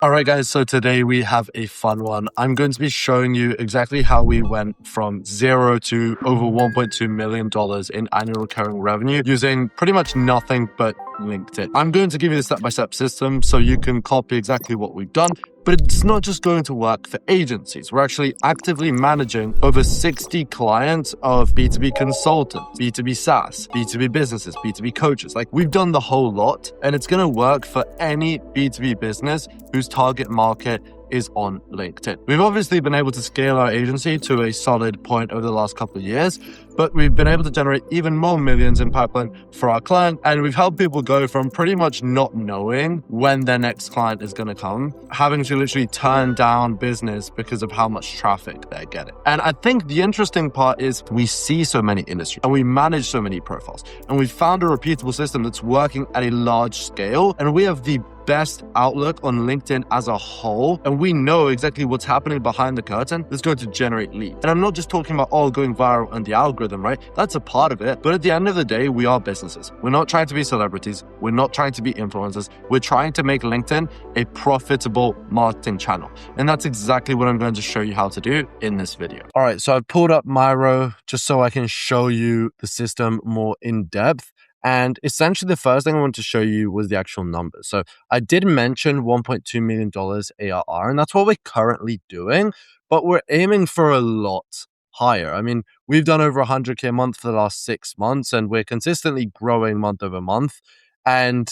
All right, guys, so today we have a fun one. I'm going to be showing you exactly how we went from zero to over $1.2 million in annual recurring revenue using pretty much nothing but LinkedIn. I'm going to give you the step-by-step system so you can copy exactly what we've done, but it's not just going to work for agencies. We're actually actively managing over 60 clients of B2B consultants, B2B SaaS, B2B businesses, B2B coaches. Like, we've done the whole lot, and it's going to work for any B2B business whose target market is on LinkedIn. We've obviously been able to scale our agency to a solid point over the last couple of years, but we've been able to generate even more millions in pipeline for our client. And we've helped people go from pretty much not knowing when their next client is going to come, having to literally turn down business because of how much traffic they're getting. And I think the interesting part is we see so many industries and we manage so many profiles, and we've found a repeatable system that's working at a large scale. And we have the best outlook on LinkedIn as a whole, and we know exactly what's happening behind the curtain that's going to generate leads. And I'm not just talking about going viral and the algorithm, right? That's a part of it. But at the end of the day, we are businesses. We're not trying to be celebrities. We're not trying to be influencers. We're trying to make LinkedIn a profitable marketing channel. And that's exactly what I'm going to show you how to do in this video. All right, so I've pulled up Miro just so I can show you the system more in depth. And essentially, the first thing I want to show you was the actual numbers. So I did mention $1.2 million ARR, and that's what we're currently doing, but we're aiming for a lot higher. I mean, we've done over 100K a month for the last 6 months, and we're consistently growing month over month. And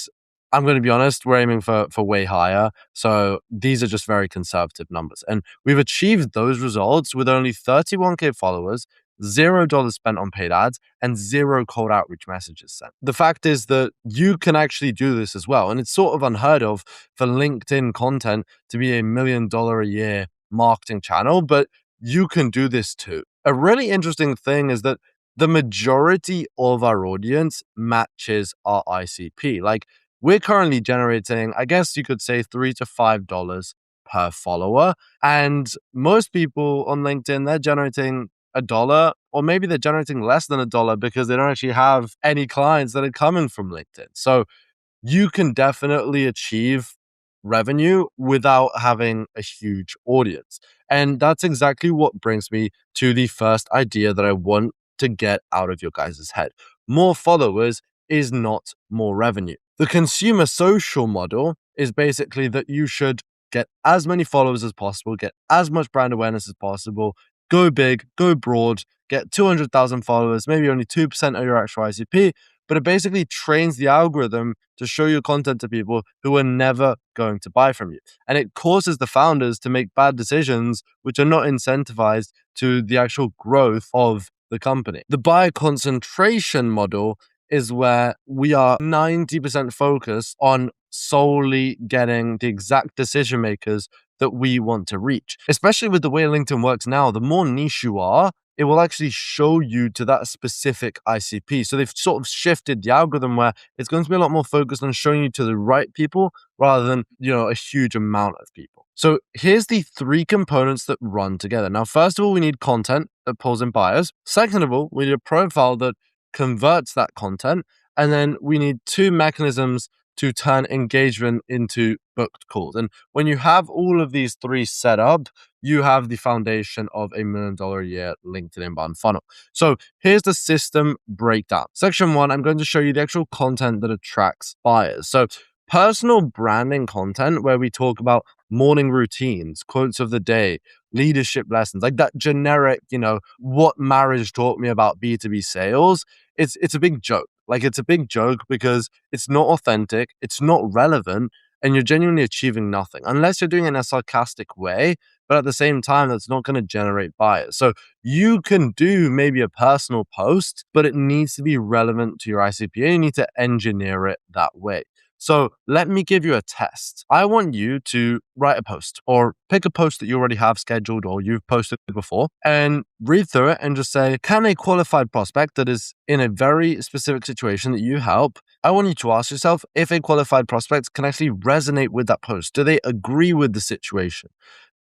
I'm going to be honest, we're aiming for way higher. So these are just very conservative numbers. And we've achieved those results with only 31K followers, $0 spent on paid ads, and 0 cold outreach messages sent. The fact is that you can actually do this as well. And it's sort of unheard of for LinkedIn content to be $1 million a year marketing channel, but you can do this too. A really interesting thing is that the majority of our audience matches our ICP. Like, we're currently generating, I guess you could say, $3 to $5 per follower. And most people on LinkedIn, they're generating $1, or maybe they're generating less than $1 because they don't actually have any clients that are coming from LinkedIn. So you can definitely achieve revenue without having a huge audience. And that's exactly what brings me to the first idea that I want to get out of your guys' head. More followers is not more revenue. The consumer social model is basically that you should get as many followers as possible, get as much brand awareness as possible, go big, go broad, get 200,000 followers, maybe only 2% of your actual ICP, but it basically trains the algorithm to show your content to people who are never going to buy from you. And it causes the founders to make bad decisions, which are not incentivized to the actual growth of the company. The buyer concentration model is where we are 90% focused on solely getting the exact decision makers that we want to reach. Especially with the way LinkedIn works now, the more niche you are, it will actually show you to that specific ICP. So they've sort of shifted the algorithm where it's going to be a lot more focused on showing you to the right people rather than, a huge amount of people. So here's the 3 components that run together. Now, first of all, we need content that pulls in buyers. Second of all, we need a profile that converts that content. And then we need 2 mechanisms to turn engagement into booked calls. And when you have all of these 3 set up, you have the foundation of $1 million a year LinkedIn inbound funnel. So here's the system breakdown. Section 1, I'm going to show you the actual content that attracts buyers. So personal branding content where we talk about morning routines, quotes of the day, leadership lessons, like that generic, what marriage taught me about B2B sales. It's a big joke. Like, it's a big joke because it's not authentic, it's not relevant, and you're genuinely achieving nothing unless you're doing it in a sarcastic way. But at the same time, that's not going to generate buyers. So you can do maybe a personal post, but it needs to be relevant to your ICP. You need to engineer it that way. So let me give you a test. I want you to write a post or pick a post that you already have scheduled or you've posted before and read through it and just say, can a qualified prospect that is in a very specific situation that you help, I want you to ask yourself if a qualified prospect can actually resonate with that post. Do they agree with the situation?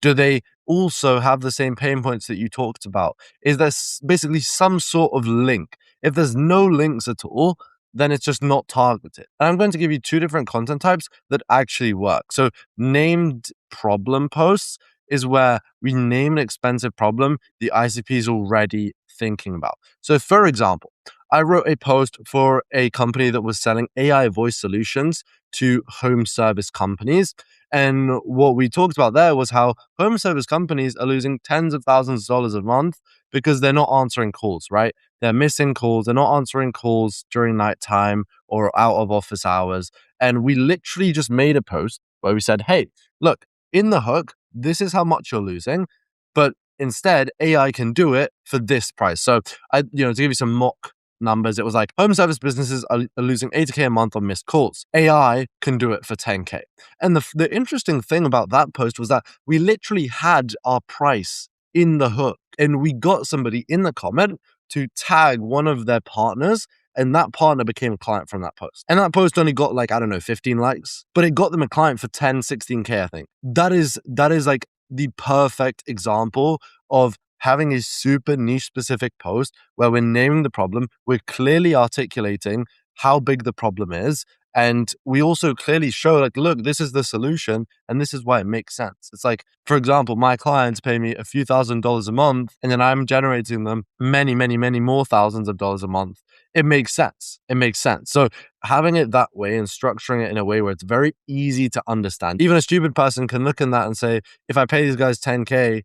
Do they also have the same pain points that you talked about? Is there basically some sort of link? If there's no links at all, then it's just not targeted. And I'm going to give you two different content types that actually work. So named problem posts is where we name an expensive problem the ICP is already thinking about. So for example, I wrote a post for a company that was selling AI voice solutions to home service companies. And what we talked about there was how home service companies are losing tens of thousands of dollars a month because they're not answering calls, right? They're missing calls. They're not answering calls during nighttime or out of office hours. And we literally just made a post where we said, hey, look, in the hook, this is how much you're losing. But instead, AI can do it for this price. So to give you some mock numbers, it was like home service businesses are losing 80K a month on missed calls. AI can do it for 10K. And the interesting thing about that post was that we literally had our price in the hook, and we got somebody in the comment to tag one of their partners, and that partner became a client from that post. And that post only got 15 likes, but it got them a client for 10, 16K, I think. That is like the perfect example of having a super niche specific post where we're naming the problem, we're clearly articulating how big the problem is, and we also clearly show look, this is the solution and this is why it makes sense. It's like, for example, my clients pay me a few $1,000s a month and then I'm generating them many, many, many more thousands of dollars a month. It makes sense. It makes sense. So having it that way and structuring it in a way where it's very easy to understand. Even a stupid person can look in that and say, if I pay these guys 10K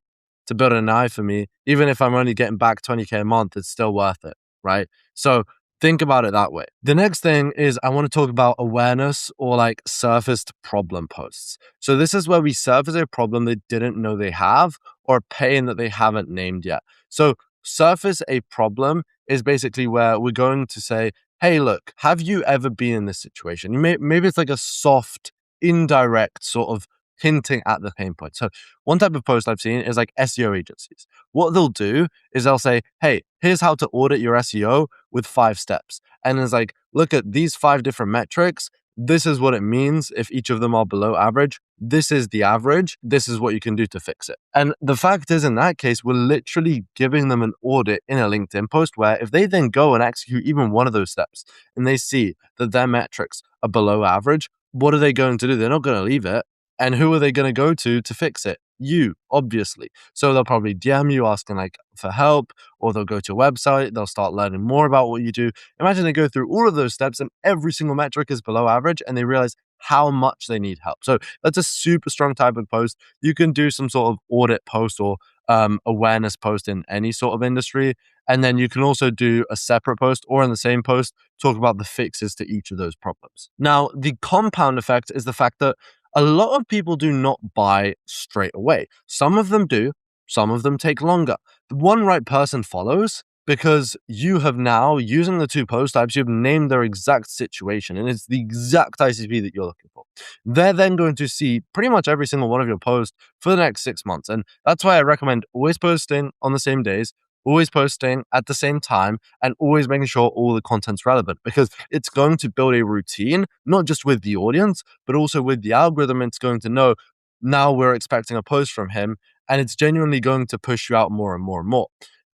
to build an eye for me, even if I'm only getting back 20K a month, it's still worth it, right? So think about it that way. The next thing is I want to talk about awareness or surfaced problem posts. So this is where we surface a problem they didn't know they have or a pain that they haven't named yet. So surface a problem is basically where we're going to say, hey, look, have you ever been in this situation? Maybe it's like a soft, indirect sort of hinting at the pain point. So one type of post I've seen is like SEO agencies. What they'll do is they'll say, hey, here's how to audit your SEO with 5 steps. And it's like, look at these 5 different metrics. This is what it means if each of them are below average. This is the average. This is what you can do to fix it. And the fact is, in that case, we're literally giving them an audit in a LinkedIn post where if they then go and execute even one of those steps and they see that their metrics are below average, what are they going to do? They're not going to leave it. And who are they going to go to fix it? You, obviously. So they'll probably DM you asking for help, or they'll go to your website. They'll start learning more about what you do. Imagine they go through all of those steps and every single metric is below average and they realize how much they need help. So that's a super strong type of post. You can do some sort of audit post or awareness post in any sort of industry. And then you can also do a separate post or in the same post, talk about the fixes to each of those problems. Now, the compound effect is the fact that a lot of people do not buy straight away. Some of them do, some of them take longer. The one right person follows because you have now, using the 2 post types, you've named their exact situation and it's the exact ICP that you're looking for. They're then going to see pretty much every single one of your posts for the next 6 months. And that's why I recommend always posting on the same days, always posting at the same time, and always making sure all the content's relevant, because it's going to build a routine, not just with the audience, but also with the algorithm. It's going to know now we're expecting a post from him, and it's genuinely going to push you out more and more and more.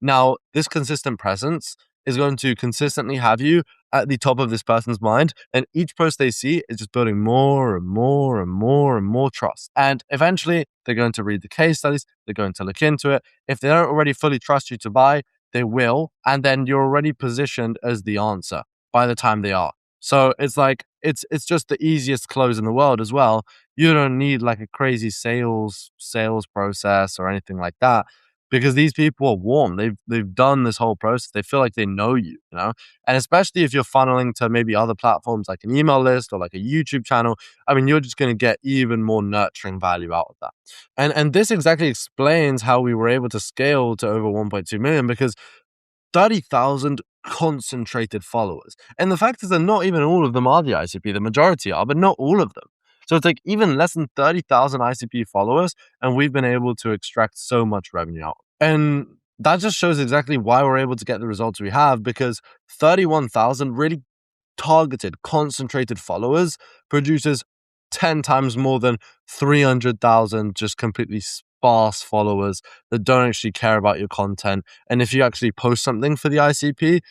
Now, this consistent presence is going to consistently have you at the top of this person's mind, and each post they see is just building more and more and more and more trust. And eventually, they're going to read the case studies, they're going to look into it. If they don't already fully trust you to buy, they will, and then you're already positioned as the answer by the time they are. So it's like it's just the easiest close in the world as well. You don't need like a crazy sales process or anything like that, because these people are warm. They've done this whole process. They feel like they know you, you know? And especially if you're funneling to maybe other platforms like an email list or like a YouTube channel, I mean, you're just going to get even more nurturing value out of that. And this exactly explains how we were able to scale to over 1.2 million, because 30,000 concentrated followers. And the fact is that not even all of them are the ICP. The majority are, but not all of them. So it's like even less than 30,000 ICP followers, and we've been able to extract so much revenue out. And that just shows exactly why we're able to get the results we have, because 31,000 really targeted, concentrated followers produces 10 times more than 300,000 just completely sparse followers that don't actually care about your content. And if you actually post something for the ICP,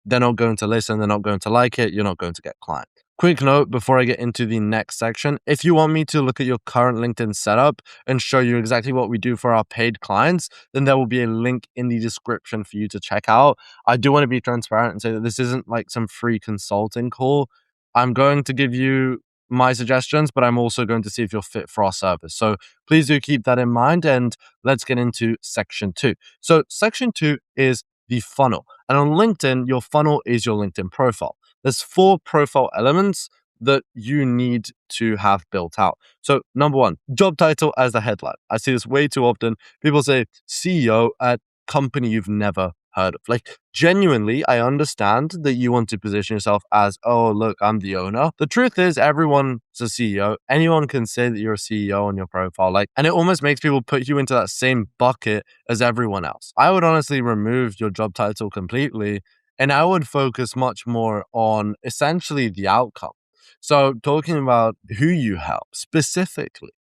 they're not going to listen, they're not going to like it, you're not going to get clients. Quick note before I get into the next section, if you want me to look at your current LinkedIn setup and show you exactly what we do for our paid clients, then there will be a link in the description for you to check out. I do want to be transparent and say that this isn't like some free consulting call. I'm going to give you my suggestions, but I'm also going to see if you're fit for our service. So please do keep that in mind, and let's get into section 2. So section 2 is the funnel. And on LinkedIn, your funnel is your LinkedIn profile. There's 4 profile elements that you need to have built out. So number 1, job title as the headline. I see this way too often. People say CEO at company you've never heard of. Like, genuinely, I understand that you want to position yourself as, oh, look, I'm the owner. The truth is, everyone's a CEO. Anyone can say that you're a CEO on your profile. Like, and it almost makes people put you into that same bucket as everyone else. I would honestly remove your job title completely, and I would focus much more on essentially the outcome. So talking about who you help specifically,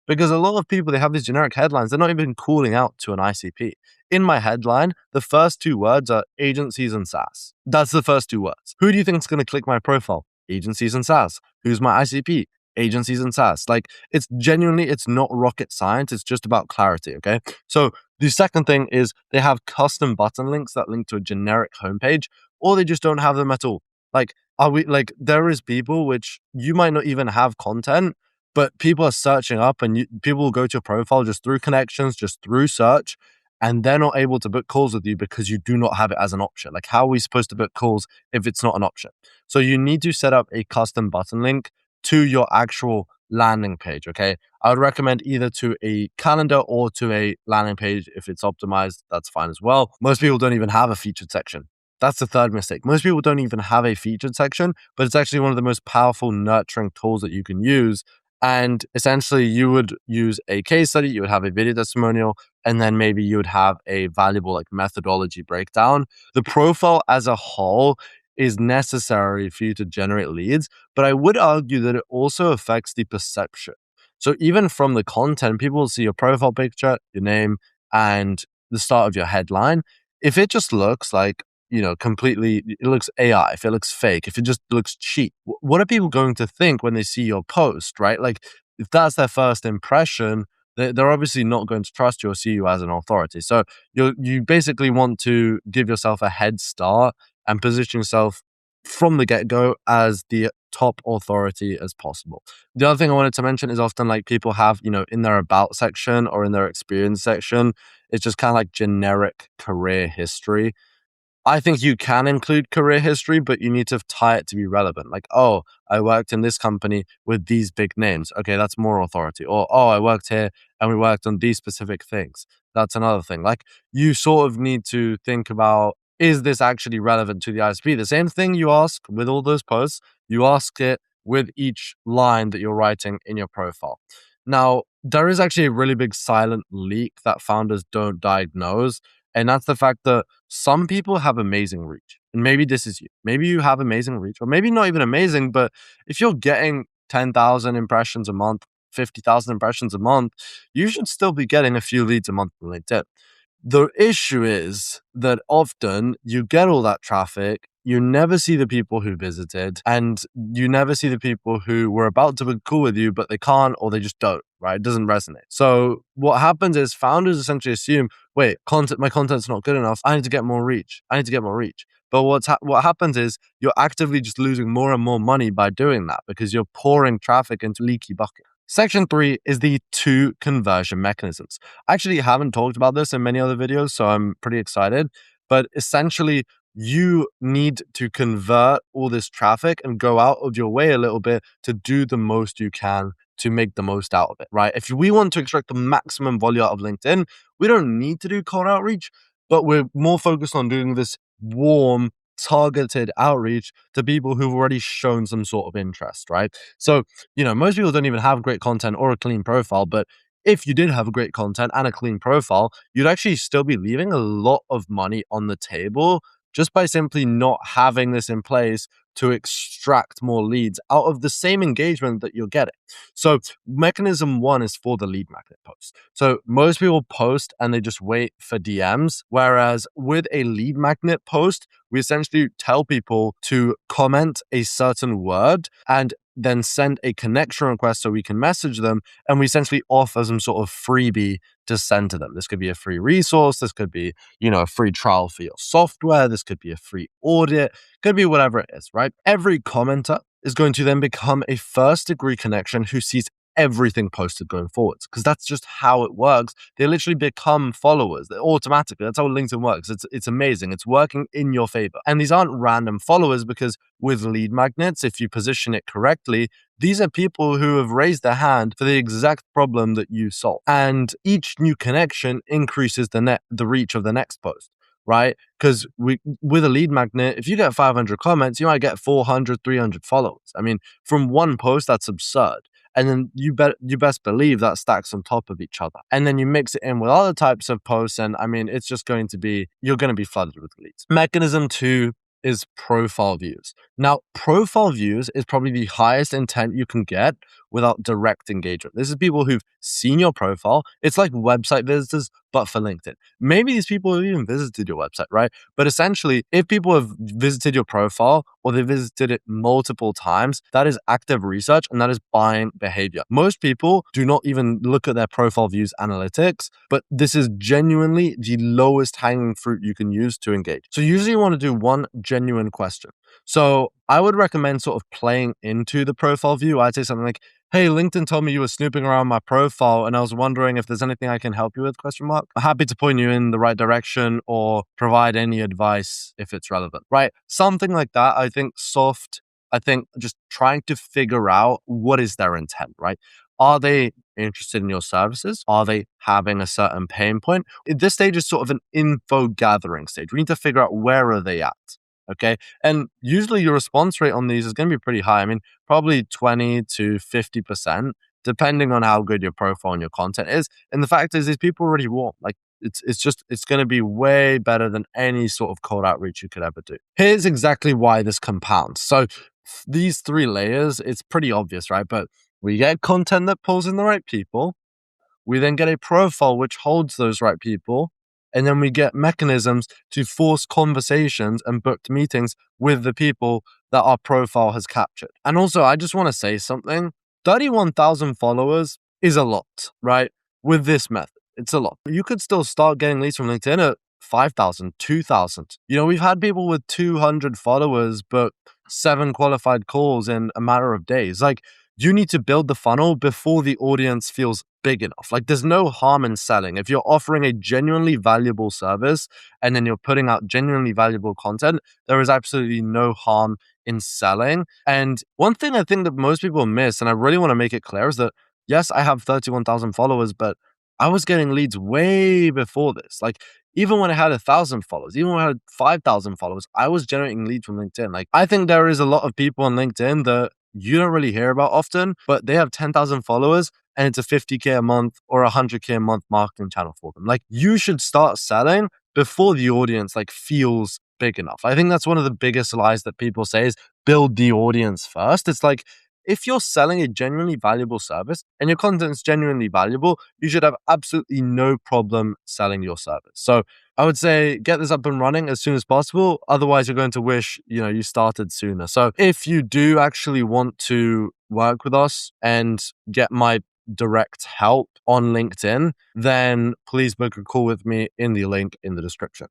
because a lot of people, they have these generic headlines. They're not even calling out to an ICP. In my headline, the first 2 words are agencies and SaaS. That's the first 2 words. Who do you think is going to click my profile? Agencies and SaaS. Who's my ICP? Agencies and SaaS. Like, it's genuinely, it's not rocket science. It's just about clarity. Okay. So the second thing is they have custom button links that link to a generic homepage, or they just don't have them at all. Like, there is people which you might not even have content, but people are searching up, and people will go to your profile just through connections, just through search, and they're not able to book calls with you because you do not have it as an option. Like, how are we supposed to book calls if it's not an option? So you need to set up a custom button link to your actual landing page, okay? I would recommend either to a calendar or to a landing page. If it's optimized, that's fine as well. Most people don't even have a featured section. That's the third mistake. Most people don't even have a featured section, but it's actually one of the most powerful nurturing tools that you can use. And essentially, you would use a case study, you would have a video testimonial, and then maybe you would have a valuable like methodology breakdown. The profile as a whole is necessary for you to generate leads, but I would argue that it also affects the perception. So even from the content, people will see your profile picture, your name, and the start of your headline. If it just looks like, completely, it looks AI, if it looks fake, if it just looks cheap, what are people going to think when they see your post, right? Like, if that's their first impression, they're obviously not going to trust you or see you as an authority. So you basically want to give yourself a head start and position yourself from the get-go as the top authority as possible. The other thing I wanted to mention is often like people have, in their about section or in their experience section, it's just kind of like generic career history. I think you can include career history, but you need to tie it to be relevant. Like, oh, I worked in this company with these big names. Okay, that's more authority. Or, oh, I worked here and we worked on these specific things. That's another thing. Like, you sort of need to think about, is this actually relevant to the ISP? The same thing you ask with all those posts, you ask it with each line that you're writing in your profile. Now, there is actually a really big silent leak that founders don't diagnose. And that's the fact that some people have amazing reach. And maybe this is you. Maybe you have amazing reach, or maybe not even amazing, but if you're getting 10,000 impressions a month, 50,000 impressions a month, you should still be getting a few leads a month on LinkedIn. The issue is that often you get all that traffic, you never see the people who visited, and you never see the people who were about to be cool with you, but they can't, or they just don't, right? It doesn't resonate. So what happens is founders essentially assume, wait, my content's not good enough. I need to get more reach. But what happens is you're actively just losing more and more money by doing that because you're pouring traffic into leaky bucket. Section 3 is the 2 conversion mechanisms. I actually haven't talked about this in many other videos, so I'm pretty excited. But essentially, you need to convert all this traffic and go out of your way a little bit to do the most you can to make the most out of it, right? If we want to extract the maximum volume out of LinkedIn, we don't need to do cold outreach, but we're more focused on doing this warm, targeted outreach to people who've already shown some sort of interest, right? So, most people don't even have great content or a clean profile, but if you did have great content and a clean profile, you'd actually still be leaving a lot of money on the table just by simply not having this in place to extract more leads out of the same engagement that you're getting. So mechanism one is for the lead magnet post. So most people post and they just wait for DMs. Whereas with a lead magnet post, we essentially tell people to comment a certain word and then send a connection request so we can message them, and we essentially offer some sort of freebie to send to them. This could be a free resource, this could be, a free trial for your software, this could be a free audit, could be whatever it is, right? Every commenter is going to then become a first degree connection who sees everything posted going forwards, because that's just how it works. They literally become followers automatically. That's how LinkedIn works. It's amazing. It's working in your favor. And these aren't random followers, because with lead magnets, if you position it correctly, these are people who have raised their hand for the exact problem that you solve. And each new connection increases the reach of the next post, right? Because with a lead magnet, if you get 500 comments, you might get 400, 300 followers. I mean, from one post, that's absurd. And then you best believe that stacks on top of each other. And then you mix it in with other types of posts, and I mean, it's just going to be, you're going to be flooded with leads. Mechanism two is profile views. Now, profile views is probably the highest intent you can get without direct engagement. This is people who've seen your profile. It's like website visitors, but for LinkedIn. Maybe these people have even visited your website, right? But essentially, if people have visited your profile or they visited it multiple times, that is active research and that is buying behavior. Most people do not even look at their profile views analytics, but this is genuinely the lowest hanging fruit you can use to engage. So usually you want to do one genuine question. So I would recommend sort of playing into the profile view. I'd say something like, hey, LinkedIn told me you were snooping around my profile and I was wondering if there's anything I can help you with, ? I'm happy to point you in the right direction or provide any advice if it's relevant, right? Something like that. I think just trying to figure out what is their intent, right? Are they interested in your services? Are they having a certain pain point? This stage is sort of an info gathering stage. We need to figure out where are they at. Okay. And usually your response rate on these is going to be pretty high. I mean, probably 20 to 50%, depending on how good your profile and your content is. And the fact is, these people already warm. Like it's going to be way better than any sort of cold outreach you could ever do. Here's exactly why this compounds. So these three layers, it's pretty obvious, right? But we get content that pulls in the right people. We then get a profile which holds those right people. And then we get mechanisms to force conversations and booked meetings with the people that our profile has captured. And also, I just want to say something. 31,000 followers is a lot, right? With this method, it's a lot. You could still start getting leads from LinkedIn at 5,000, 2,000. We've had people with 200 followers, but 7 qualified calls in a matter of days. Like, you need to build the funnel before the audience feels big enough. Like, there's no harm in selling. If you're offering a genuinely valuable service and then you're putting out genuinely valuable content, there is absolutely no harm in selling. And one thing I think that most people miss, and I really want to make it clear, is that yes, I have 31,000 followers, but I was getting leads way before this. Like, even when I had 1,000 followers, even when I had 5,000 followers, I was generating leads from LinkedIn. Like, I think there is a lot of people on LinkedIn that you don't really hear about often, but they have 10,000 followers and it's a 50K a month or 100K a month marketing channel for them. Like, you should start selling before the audience feels big enough. I think that's one of the biggest lies that people say is build the audience first. It's like, if you're selling a genuinely valuable service and your content is genuinely valuable, you should have absolutely no problem selling your service. So I would say get this up and running as soon as possible. Otherwise, you're going to wish, you started sooner. So if you do actually want to work with us and get my direct help on LinkedIn, then please book a call with me in the link in the description.